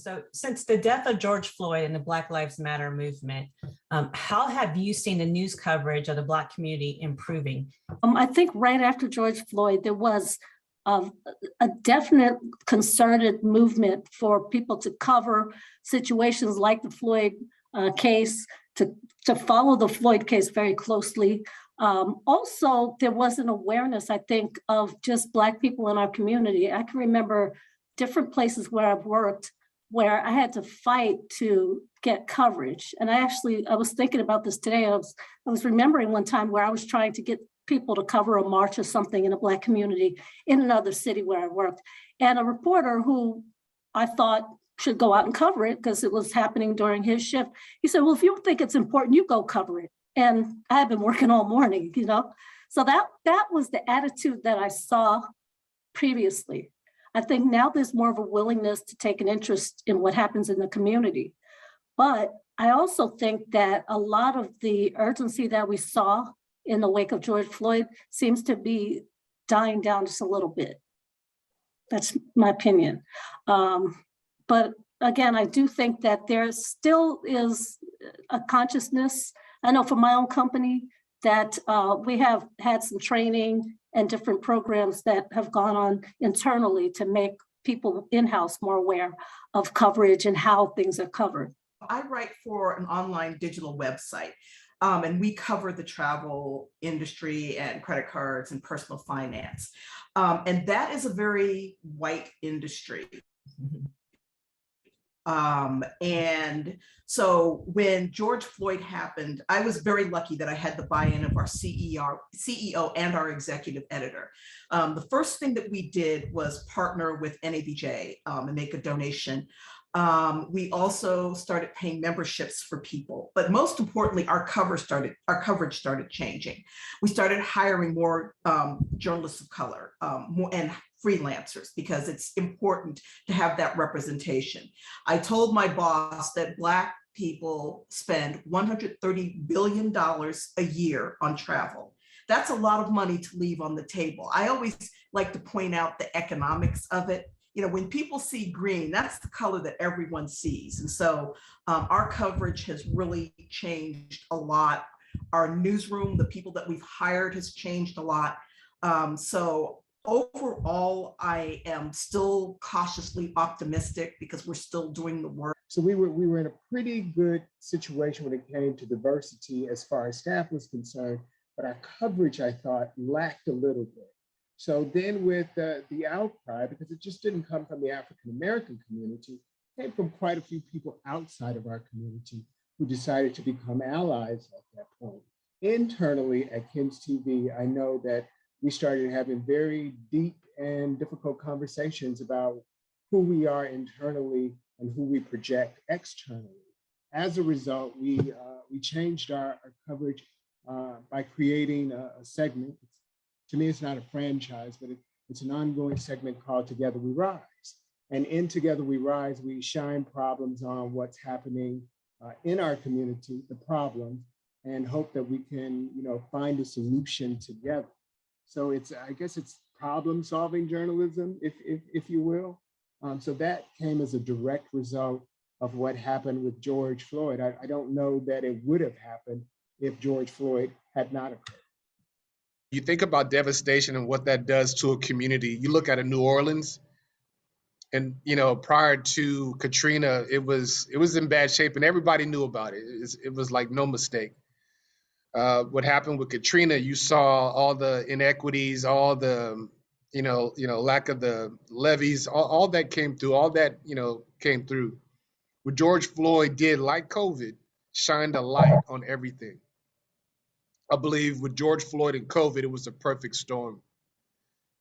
So since the death of George Floyd and the Black Lives Matter movement, how have you seen the news coverage of the Black community improving? I think right after George Floyd, there was a definite concerted movement for people to cover situations like the Floyd case, to follow the Floyd case very closely. Also, there was an awareness, I think, of just Black people in our community. I can remember different places where I've worked where I had to fight to get coverage. And I was thinking about this today. I was remembering one time where I was trying to get people to cover a march or something in a Black community in another city where I worked. And a reporter who I thought should go out and cover it because it was happening during his shift, he said, well, if you think it's important, you go cover it. And I had been working all morning, So that was the attitude that I saw previously. I think now there's more of a willingness to take an interest in what happens in the community. But I also think that a lot of the urgency that we saw in the wake of George Floyd seems to be dying down just a little bit. That's my opinion. But again, I do think that there still is a consciousness. I know for my own company that we have had some training and different programs that have gone on internally to make people in-house more aware of coverage and how things are covered. I write for an online digital website, and we cover the travel industry and credit cards and personal finance. And that is a very white industry. And so when George Floyd happened, I was very lucky that I had the buy-in of our CEO and our executive editor. The first thing that we did was partner with NABJ and make a donation. We also started paying memberships for people, but most importantly, our coverage started changing. We started hiring more journalists of color and freelancers because it's important to have that representation. I told my boss that Black people spend $130 billion a year on travel. That's a lot of money to leave on the table. I always like to point out the economics of it. When people see green, that's the color that everyone sees. And so our coverage has really changed a lot. Our newsroom, the people that we've hired has changed a lot. So overall, I am still cautiously optimistic because we're still doing the work. So we were in a pretty good situation when it came to diversity as far as staff was concerned, but our coverage, I thought, lacked a little bit. So then with the outcry, because it just didn't come from the African-American community, it came from quite a few people outside of our community who decided to become allies at that point. Internally at Kim's TV, I know that we started having very deep and difficult conversations about who we are internally and who we project externally. As a result, we changed our coverage by creating a segment. To me, it's not a franchise, but it's an ongoing segment called Together We Rise. And in Together We Rise, we shine problems on what's happening in our community, the problems, and hope that we can, find a solution together. So I guess it's problem-solving journalism, if you will. So that came as a direct result of what happened with George Floyd. I don't know that it would have happened if George Floyd had not occurred. You think about devastation and what that does to a community. You look at a New Orleans, and prior to Katrina, it was in bad shape, and everybody knew about it. It was like no mistake. What happened with Katrina, you saw all the inequities, all the lack of the levees, all that came through. All that came through. What George Floyd did, like COVID, shined a light on everything. I believe with George Floyd and COVID, it was a perfect storm.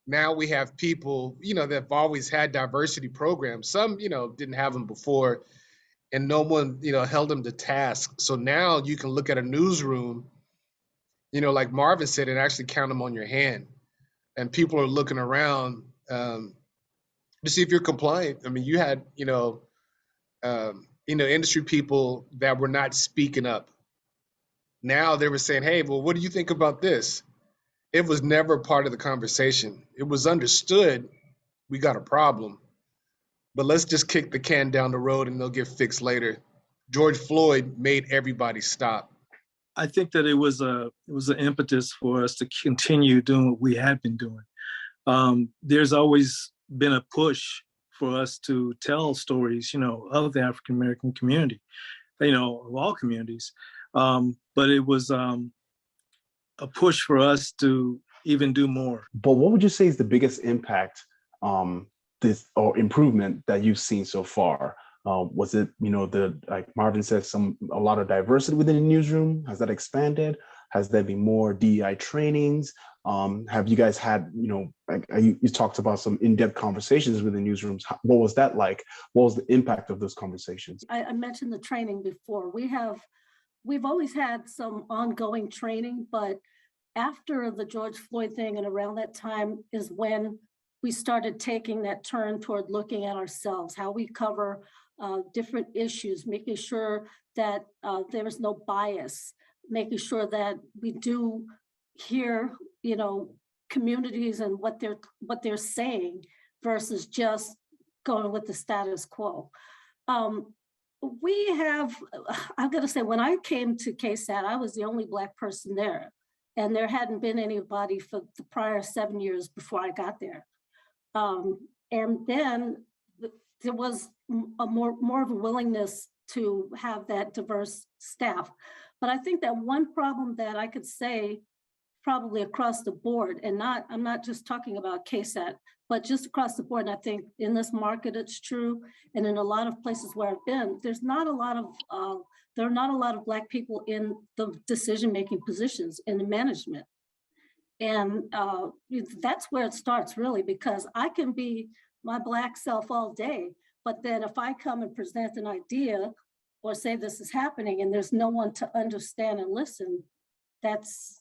Now we have people, that have always had diversity programs. Some, didn't have them before, and no one, held them to task. So now you can look at a newsroom, like Marvin said, and actually count them on your hand. And people are looking around to see if you're compliant. I mean, you had, industry people that were not speaking up. Now they were saying, hey, well, what do you think about this? It was never part of the conversation. It was understood we got a problem, but let's just kick the can down the road and they'll get fixed later. George Floyd made everybody stop. I think that it was an impetus for us to continue doing what we had been doing. There's always been a push for us to tell stories, of the African American community, of all communities. But it was a push for us to even do more. But what would you say is the biggest impact this or improvement that you've seen so far? Was it, like Marvin says, a lot of diversity within the newsroom? Has that expanded? Has there been more DEI trainings? Have you guys had, you talked about some in-depth conversations within newsrooms. What was that like? What was the impact of those conversations? I mentioned the training before. We've always had some ongoing training, but after the George Floyd thing and around that time is when we started taking that turn toward looking at ourselves, how we cover different issues, making sure that there is no bias, making sure that we do hear, communities and what they're saying versus just going with the status quo. I've got to say, when I came to KSAT, I was the only Black person there, and there hadn't been anybody for the prior 7 years before I got there. And then there was a more of a willingness to have that diverse staff. But I think that one problem that I could say probably across the board, and I'm not just talking about KSAT, but just across the board, and I think in this market it's true, and in a lot of places where I've been, there are not a lot of Black people in the decision-making positions in the management. And that's where it starts, really, because I can be my Black self all day, but then if I come and present an idea or say this is happening and there's no one to understand and listen, that's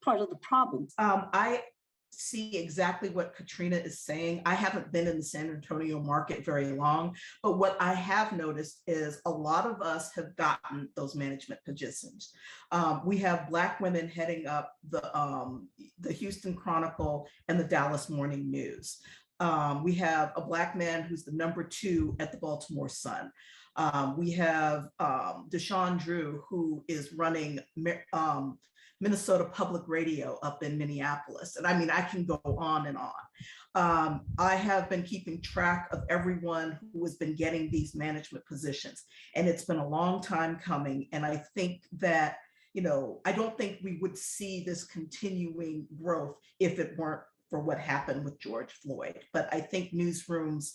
part of the problem. I see exactly what Katrina is saying. I haven't been in the San Antonio market very long, but what I have noticed is a lot of us have gotten those management positions. We have Black women heading up the Houston Chronicle and the Dallas Morning News. We have a Black man who's the #2 at the Baltimore Sun. We have Deshaun Drew, who is running Minnesota Public Radio up in Minneapolis. And I mean, I can go on and on. I have been keeping track of everyone who has been getting these management positions. And it's been a long time coming. And I think that, I don't think we would see this continuing growth if it weren't for what happened with George Floyd. But I think newsrooms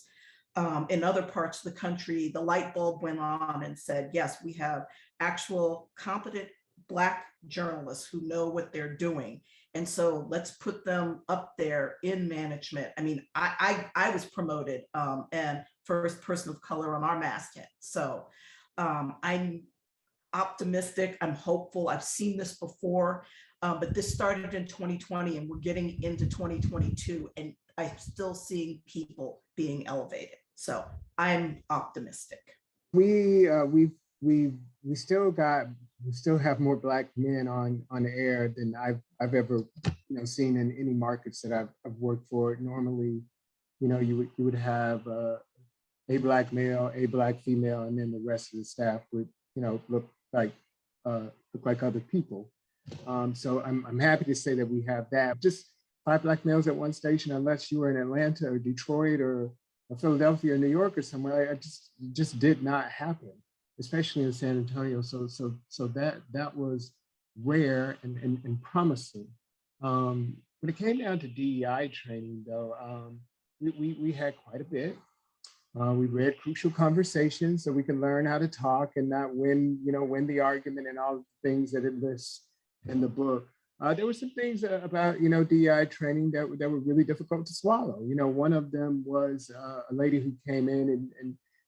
in other parts of the country, the light bulb went on and said, yes, we have actual competent Black journalists who know what they're doing. And so let's put them up there in management. I mean, I was promoted and first person of color on our masthead. So I'm optimistic, I'm hopeful. I've seen this before, but this started in 2020 and we're getting into 2022 and I'm still seeing people being elevated. So I'm optimistic. We still have more Black men on the air than I've ever seen in any markets that I've worked for. Normally, you would have a Black male, a Black female, and then the rest of the staff would look like other people. So I'm happy to say that we have that. Just 5 Black males at one station, unless you were in Atlanta or Detroit or Philadelphia or New York or somewhere, it just did not happen, especially in San Antonio. So that was rare and promising. When it came down to DEI training, though, we had quite a bit. We read Crucial Conversations so we can learn how to talk and not win the argument and all the things that it lists in the book. There were some things about DEI training that were really difficult to swallow. One of them was a lady who came in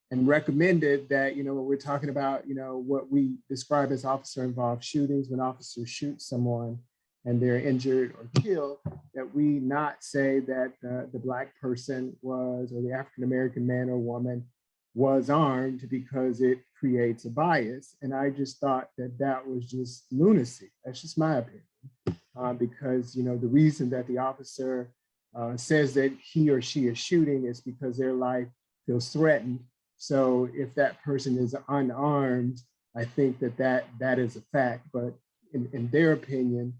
and recommended that when we're talking about what we describe as officer-involved shootings, when officers shoot someone and they're injured or killed, that we not say that the Black person was, or the African-American man or woman was armed, because it creates a bias. And I just thought that was just lunacy. That's just my opinion. Because the reason that the officer says that he or she is shooting is because their life feels threatened. So if that person is unarmed, I think that is a fact. But in their opinion,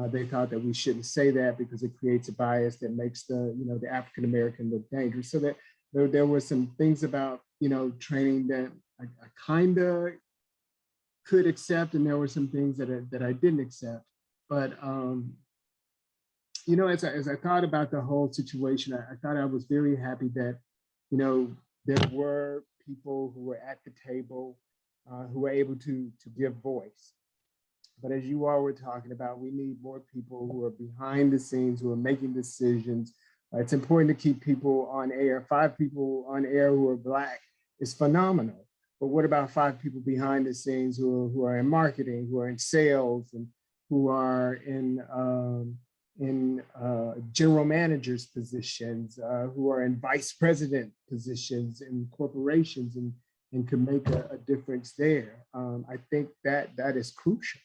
they thought that we shouldn't say that because it creates a bias that makes the African American look dangerous. So that there were some things about training that I kind of could accept, and there were some things that I didn't accept. But as I thought about the whole situation, I thought I was very happy that there were people who were at the table who were able to give voice. But as you all were talking about, we need more people who are behind the scenes, who are making decisions. It's important to keep people on air. 5 people on air who are Black is phenomenal. But what about 5 people behind the scenes who are in marketing, who are in sales, and who are in general managers positions, who are in vice president positions in corporations and can make a difference there? I think that is crucial.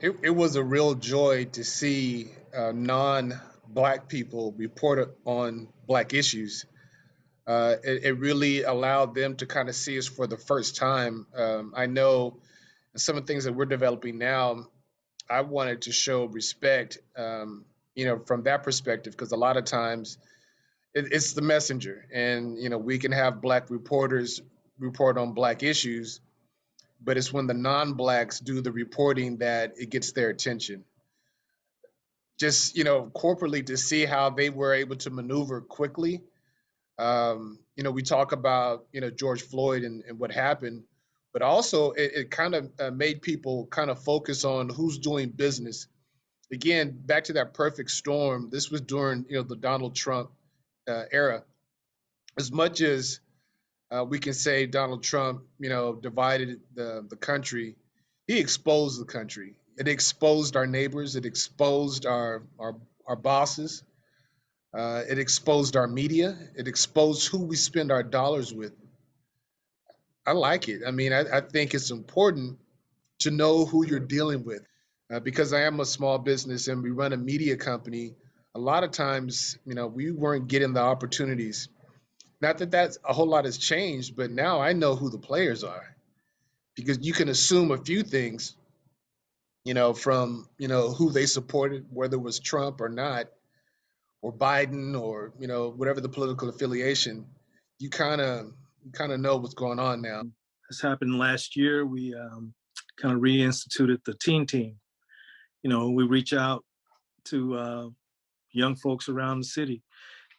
It was a real joy to see non-Black people report on Black issues. It really allowed them to kind of see us for the first time. I know some of the things that we're developing now, I wanted to show respect, from that perspective, because a lot of times it's the messenger, and we can have Black reporters report on Black issues, but it's when the non-Blacks do the reporting that it gets their attention. Just corporately, to see how they were able to maneuver quickly. We talk about George Floyd and what happened, but also it kind of made people kind of focus on who's doing business. Again, back to that perfect storm. This was during the Donald Trump era. As much as we can say Donald Trump divided the country, he exposed the country. It exposed our neighbors. It exposed our bosses. It exposed our media. It exposed who we spend our dollars with. I like it. I mean, I think it's important to know who you're dealing with. Because I am a small business and we run a media company, a lot of times, we weren't getting the opportunities. Not that that's a whole lot has changed, but now I know who the players are, because you can assume a few things, from, who they supported, whether it was Trump or not, or Biden, or, whatever the political affiliation. You kind of know what's going on now. This happened last year. We kind of reinstituted the teen team. We reach out to young folks around the city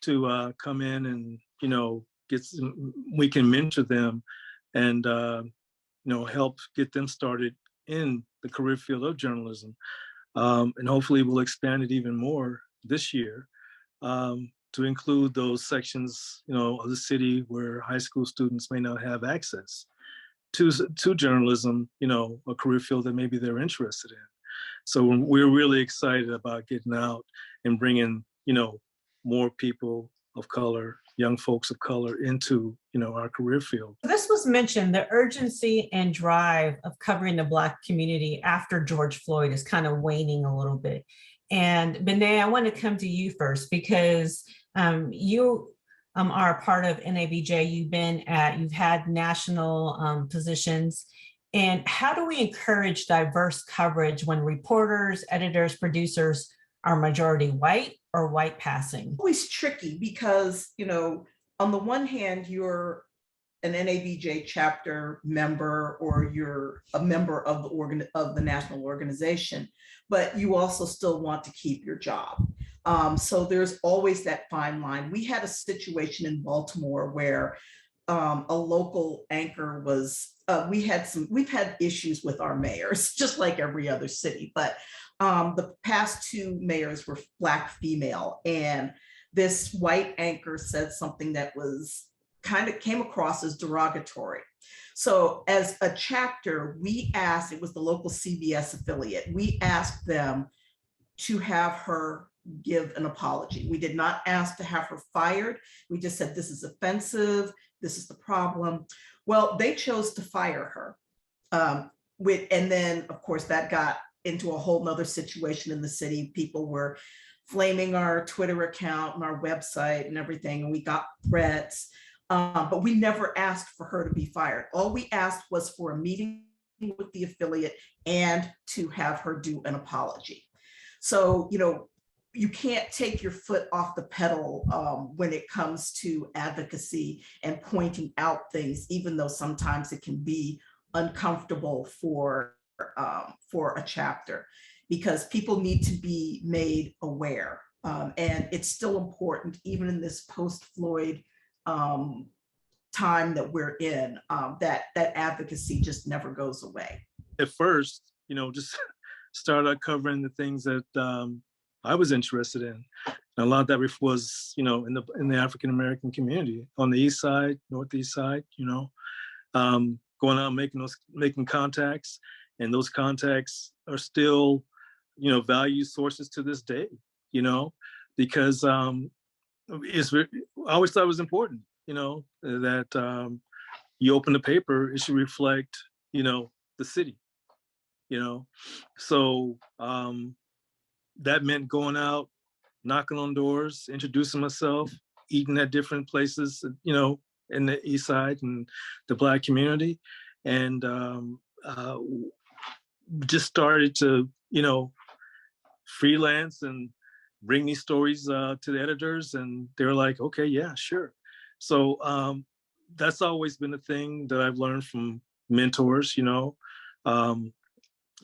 to come in and, we can mentor them and, help get them started in the career field of journalism. And hopefully we'll expand it even more this year to include those sections, of the city where high school students may not have access to journalism, a career field that maybe they're interested in. So we're really excited about getting out and bringing, more people of color, young folks of color into, our career field. This was mentioned, the urgency and drive of covering the Black community after George Floyd is kind of waning a little bit. And Bené, I want to come to you first, because you are a part of NABJ. You've had national positions. And how do we encourage diverse coverage when reporters, editors, producers are majority white or white passing? Always tricky because, on the one hand, you're an NABJ chapter member, or you're a member of the national organization, but you also still want to keep your job. So there's always that fine line. We had a situation in Baltimore where a local anchor was, we've had issues with our mayors, just like every other city, but the past 2 mayors were Black female, and this white anchor said something that was kind of came across as derogatory. So as a chapter, we asked, it was the local CBS affiliate, we asked them to have her give an apology. We did not ask to have her fired. We just said, this is offensive. This is the problem. Well, they chose to fire her. And then, of course, that got into a whole nother situation in the city. People were flaming our Twitter account and our website and everything, and we got threats. But we never asked for her to be fired. All we asked was for a meeting with the affiliate and to have her do an apology. So, you can't take your foot off the pedal when it comes to advocacy and pointing out things, even though sometimes it can be uncomfortable for a chapter, because people need to be made aware. And it's still important, even in this post-Floyd time that we're in, that advocacy just never goes away. At first, just started out covering the things that I was interested in. And a lot of that was, in the African American community on the East Side, Northeast Side, going out making contacts, and those contacts are still, value sources to this day, because I always thought it was important, that you open the paper, it should reflect, the city, so that meant going out, knocking on doors, introducing myself, eating at different places, in the East Side and the Black community, and just started to, freelance and bring these stories to the editors, and they're like, okay, yeah, sure. So that's always been a thing that I've learned from mentors,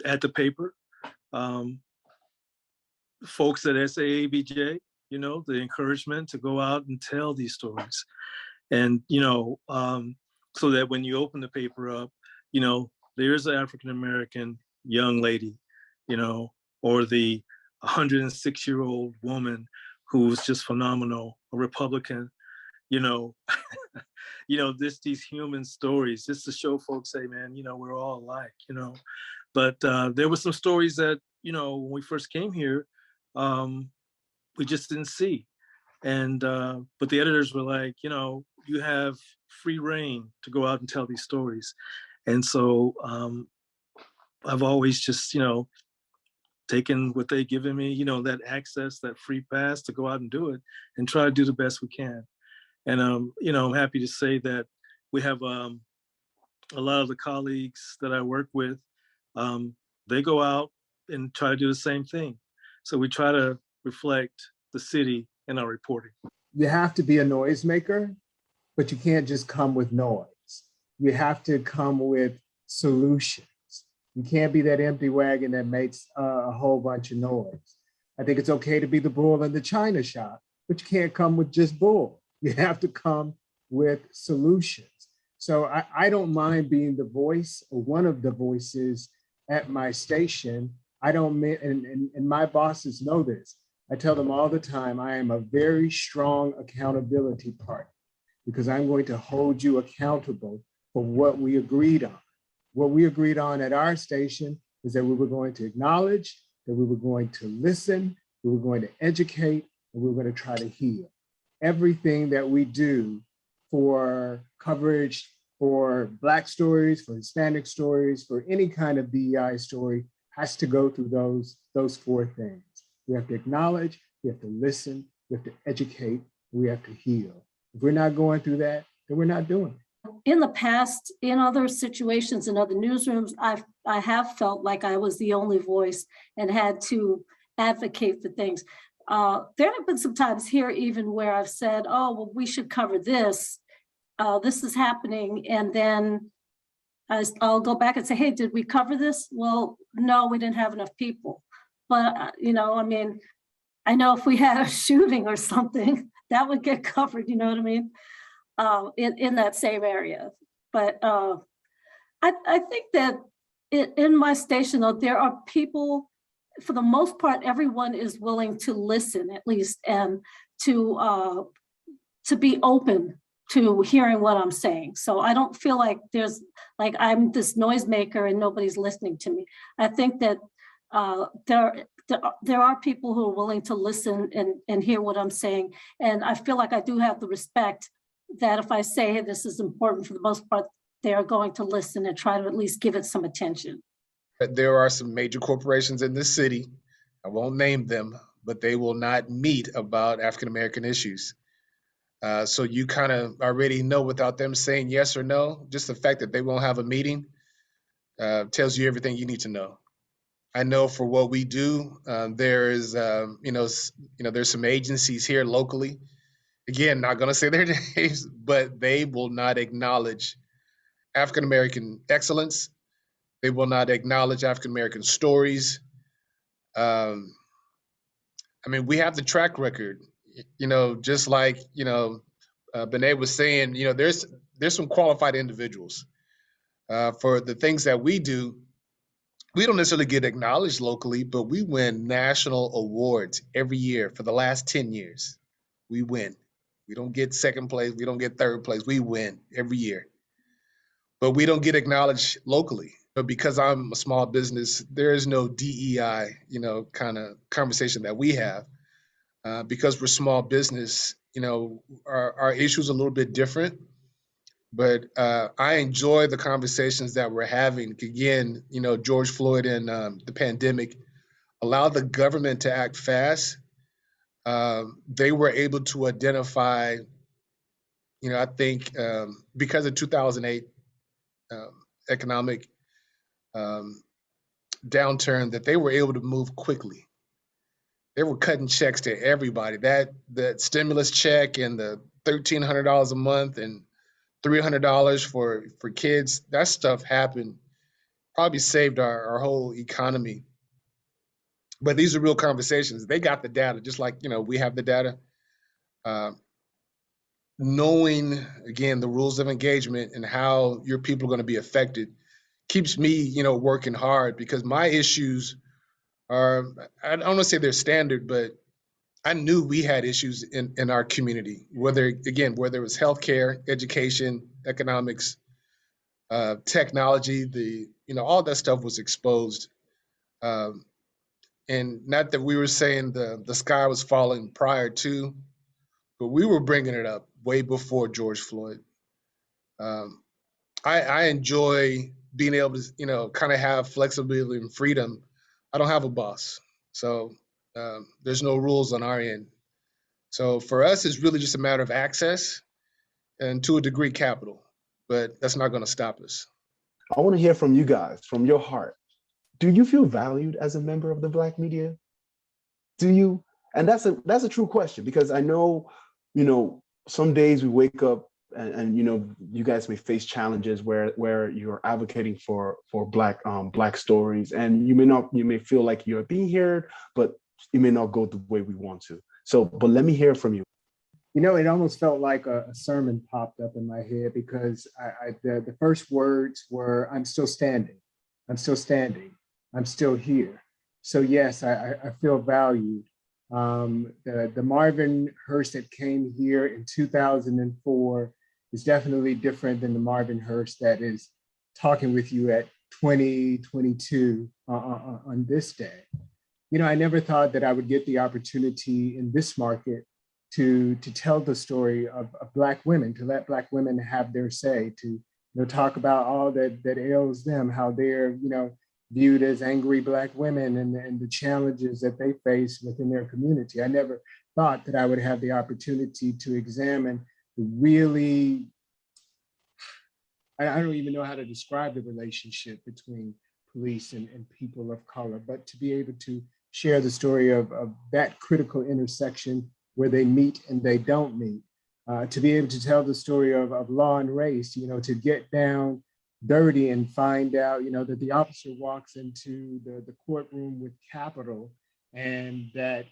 at the paper. Folks at SAABJ, the encouragement to go out and tell these stories. And, so that when you open the paper up, there's an African-American young lady, or the 106-year-old woman who was just phenomenal, a Republican, these human stories, just to show folks, hey, man, we're all alike, But there were some stories that, when we first came here, we just didn't see. And, but the editors were like, you have free reign to go out and tell these stories. And so I've always just, taken what they've given me, that access, that free pass to go out and do it and try to do the best we can. And, I'm happy to say that we have a lot of the colleagues that I work with, they go out and try to do the same thing. So we try to reflect the city in our reporting. You have to be a noisemaker, but you can't just come with noise. You have to come with solutions. You can't be that empty wagon that makes a whole bunch of noise. I think it's okay to be the bull in the china shop, but you can't come with just bull. You have to come with solutions. So I don't mind being the voice or one of the voices at my station. I don't, and my bosses know this. I tell them all the time, I am a very strong accountability partner because I'm going to hold you accountable for what we agreed on. What we agreed on at our station is that we were going to acknowledge, that we were going to listen, we were going to educate, and we were going to try to heal. Everything that we do for coverage for Black stories, for Hispanic stories, for any kind of DEI story has to go through those four things. We have to acknowledge, we have to listen, we have to educate, we have to heal. If we're not going through that, then we're not doing it. In the past, in other situations, in other newsrooms, I have felt like I was the only voice and had to advocate for things. There have been some times here even where I've said, oh, well, we should cover this. This is happening. And then I'll go back and say, hey, did we cover this? Well, no, we didn't have enough people. But, I know if we had a shooting or something, that would get covered, you know what I mean? In that same area. But I think that in my station, though, there are people, for the most part, everyone is willing to listen at least, and to be open to hearing what I'm saying. So I don't feel like I'm this noisemaker and nobody's listening to me. I think that there are people who are willing to listen and hear what I'm saying. And I feel like I do have the respect that if I say, hey, this is important, for the most part, they are going to listen and try to at least give it some attention. There are some major corporations in this city, I won't name them, but they will not meet about African-American issues. So you kind of already know without them saying yes or no, just the fact that they won't have a meeting tells you everything you need to know. I know for what we do, there is, there's some agencies here locally. Again, not going to say their names, but they will not acknowledge African American excellence. They will not acknowledge African American stories. I mean, we have the track record. Just like Benet was saying, there's some qualified individuals for the things that we do. We don't necessarily get acknowledged locally, but we win national awards every year for the last 10 years. We win. We don't get second place. We don't get third place. We win every year. But we don't get acknowledged locally. But because I'm a small business, there is no DEI, kind of conversation that we have. Because we're small business, our issues are a little bit different. But I enjoy the conversations that we're having. Again, George Floyd and the pandemic allowed the government to act fast. They were able to identify, I think because of 2008 economic downturn, that they were able to move quickly. They were cutting checks to everybody. That stimulus check and the $1,300 a month and $300 for kids, that stuff happened, probably saved our whole economy. But these are real conversations. They got the data, just like, we have the data. Knowing, again, the rules of engagement and how your people are going to be affected keeps me, working hard, because my issues are, I don't want to say they're standard, but I knew we had issues in our community, whether it was healthcare, education, economics, technology, all that stuff was exposed. And not that we were saying the sky was falling prior to, but we were bringing it up way before George Floyd. I enjoy being able to, kind of have flexibility and freedom. I don't have a boss. So there's no rules on our end. So for us, it's really just a matter of access and, to a degree, capital. But that's not going to stop us. I want to hear from you guys, from your heart. Do you feel valued as a member of the Black media? Do you? And that's a true question, because I know, some days we wake up and you guys may face challenges where you're advocating for Black stories, and you may feel like you're being heard, but it may not go the way we want to. So, but let me hear from you. It almost felt like a sermon popped up in my head, because the first words were, "I'm still standing. I'm still standing. I'm still here." So yes, I feel valued. The Marvin Hearst that came here in 2004 is definitely different than the Marvin Hearst that is talking with you at 2022 on this day. I never thought that I would get the opportunity in this market to tell the story of Black women, to let Black women have their say, to talk about all that ails them, how they're viewed as angry Black women, and the challenges that they face within their community. I never thought that I would have the opportunity to examine the really, I don't even know how to describe the relationship between police and people of color, but to be able to share the story of that critical intersection where they meet and they don't meet, to be able to tell the story of law and race, to get down dirty and find out, that the officer walks into the courtroom with capital, and that,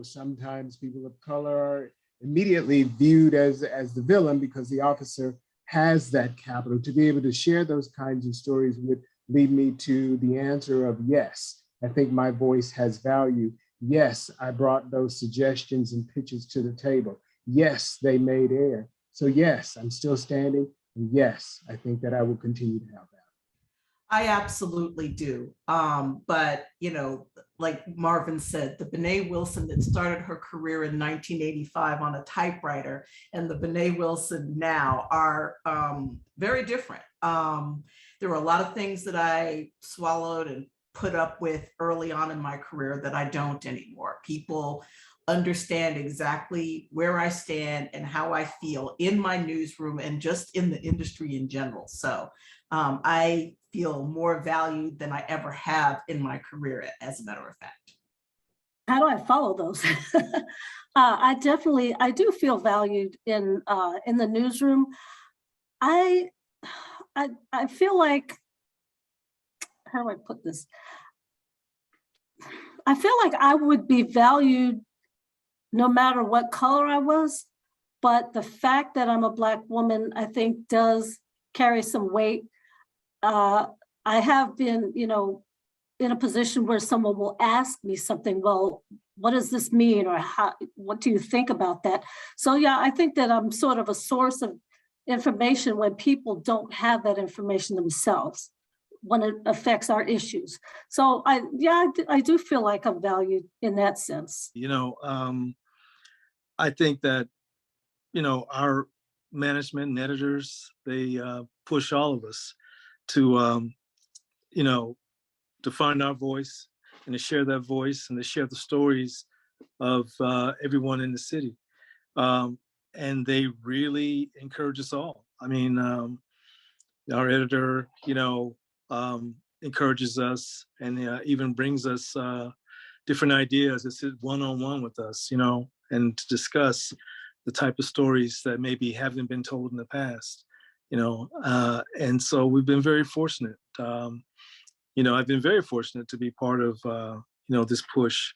sometimes people of color are immediately viewed as the villain because the officer has that capital. To be able to share those kinds of stories would lead me to the answer of yes, I think my voice has value. Yes, I brought those suggestions and pitches to the table. Yes, they made air. So yes, I'm still standing. And yes, I think that I will continue to have that. I absolutely do. But, like Marvin said, the Benet Wilson that started her career in 1985 on a typewriter and the Benet Wilson now are very different. There were a lot of things that I swallowed and put up with early on in my career that I don't anymore. People understand exactly where I stand and how I feel in my newsroom and just in the industry in general. So I feel more valued than I ever have in my career, as a matter of fact. How do I follow those? I do feel valued in the newsroom. I feel like, how do I put this? I feel like I would be valued no matter what color I was, but the fact that I'm a Black woman, I think, does carry some weight. I have been, in a position where someone will ask me something, well, what does this mean? Or what do you think about that? So yeah, I think that I'm sort of a source of information when people don't have that information themselves, when it affects our issues. So I do feel like I'm valued in that sense. I think that, our management and editors, they push all of us to, to find our voice and to share that voice and to share the stories of everyone in the city. And they really encourage us all. I mean, our editor, encourages us and even brings us different ideas to sit one-on-one with us, and to discuss the type of stories that maybe haven't been told in the past, and so we've been very fortunate. I've been very fortunate to be part of, this push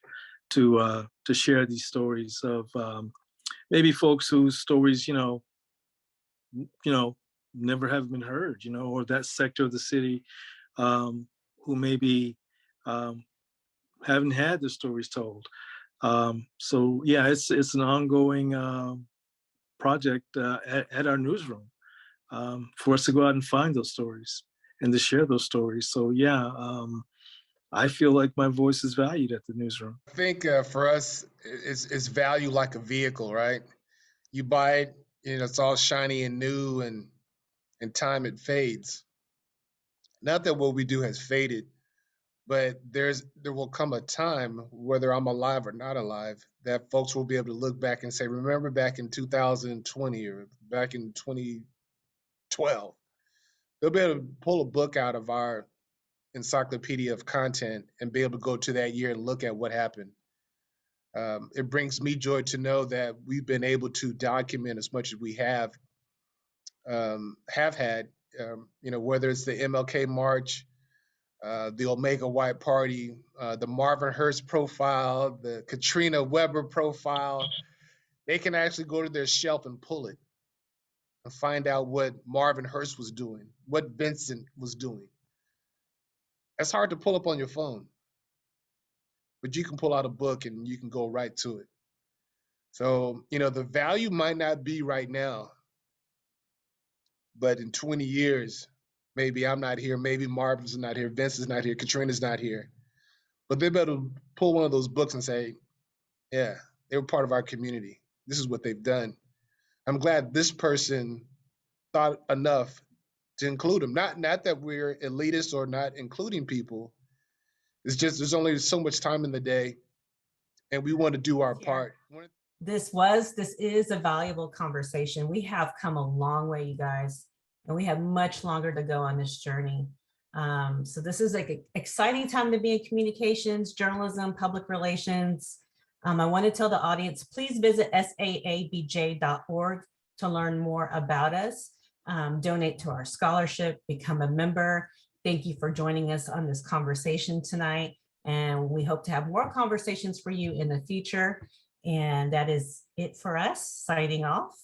to share these stories of maybe folks whose stories, never have been heard, or that sector of the city who maybe haven't had their stories told. So yeah, it's an ongoing project at our newsroom for us to go out and find those stories and to share those stories. So yeah, I feel like my voice is valued at the newsroom. I think for us, it's value like a vehicle, right? You buy it, it's all shiny and new, and in time it fades. Not that what we do has faded, but there will come a time, whether I'm alive or not alive, that folks will be able to look back and say, remember back in 2020 or back in 2012. They'll be able to pull a book out of our encyclopedia of content and be able to go to that year and look at what happened. It brings me joy to know that we've been able to document as much as we have had, whether it's the MLK March, the Omega White Party, the Marvin Hurst profile, the Katrina Weber profile. They can actually go to their shelf and pull it and find out what Marvin Hurst was doing, what Vincent was doing. That's hard to pull up on your phone, but you can pull out a book and you can go right to it. So, the value might not be right now, but in 20 years, maybe I'm not here, maybe Marvin's not here, Vince is not here, Katrina's not here. But they better pull one of those books and say, yeah, they were part of our community. This is what they've done. I'm glad this person thought enough to include them. Not that we're elitist or not including people. It's just there's only so much time in the day, and we want to do our part. This is a valuable conversation. We have come a long way, you guys, and we have much longer to go on this journey. So this is like an exciting time to be in communications, journalism, public relations. I want to tell the audience, please visit saabj.org to learn more about us, donate to our scholarship, become a member. Thank you for joining us on this conversation tonight. And we hope to have more conversations for you in the future. And that is it for us, signing off.